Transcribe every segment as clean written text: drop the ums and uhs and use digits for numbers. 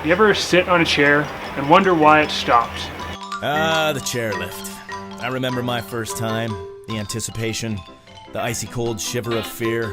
You ever sit on a chair and wonder why it stopped? Ah, the chairlift. I remember my first time, the anticipation, the icy cold shiver of fear.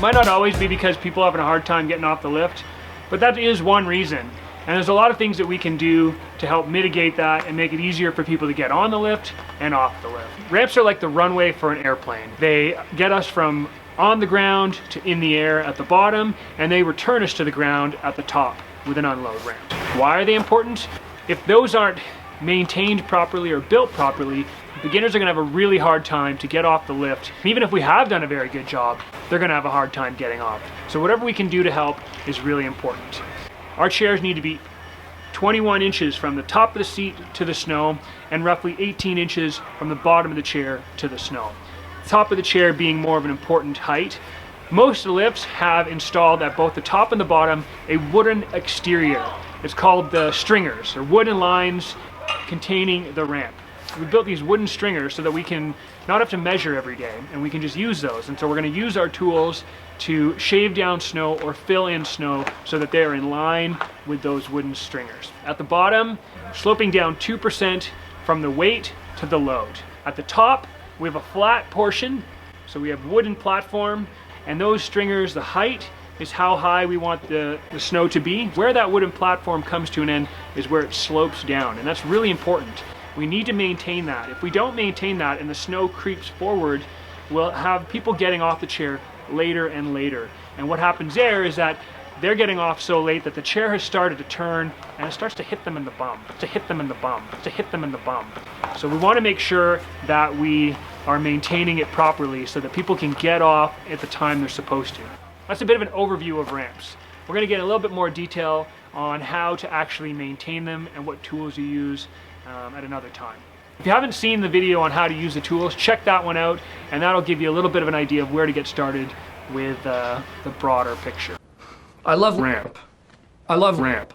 Might not always be because people are having a hard time getting off the lift, but that is one reason. And there's a lot of things that we can do to help mitigate that and make it easier for people to get on the lift and off the lift. Ramps are like the runway for an airplane. They get us from on the ground to in the air at the bottom, and they return us to the ground at the top with an unload ramp. Why are they important? If those aren't maintained properly or built properly, beginners are going to have a really hard time to get off the lift. Even if we have done a very good job, they're going to have a hard time getting off. So whatever we can do to help is really important. Our chairs need to be 21 inches from the top of the seat to the snow and roughly 18 inches from the bottom of the chair to the snow. The top of the chair being more of an important height. Most of the lifts have installed at both the top and the bottom a wooden exterior. It's called the stringers, or wooden lines containing the ramp. We built these wooden stringers so that we can not have to measure every day, and we can just use those. And so we're going to use our tools to shave down snow or fill in snow so that they are in line with those wooden stringers. At the bottom, sloping down 2% from the weight to the load. At the top, we have a flat portion, so we have wooden platform, and those stringers, the height is how high we want the snow to be. Where that wooden platform comes to an end is where it slopes down, and that's really important. We need to maintain that. If we don't maintain that and the snow creeps forward, we'll have people getting off the chair later and later. And what happens there is that they're getting off so late that the chair has started to turn and it starts to hit them in the bum, to hit them in the bum, to hit them in the bum. So we want to make sure that we are maintaining it properly so that people can get off at the time they're supposed to. That's a bit of an overview of ramps. We're going to get a little bit more detail on how to actually maintain them and what tools you use at another time. If you haven't seen the video on how to use the tools, check that one out, and that'll give you a little bit of an idea of where to get started with the broader picture. I love ramp. I love ramp.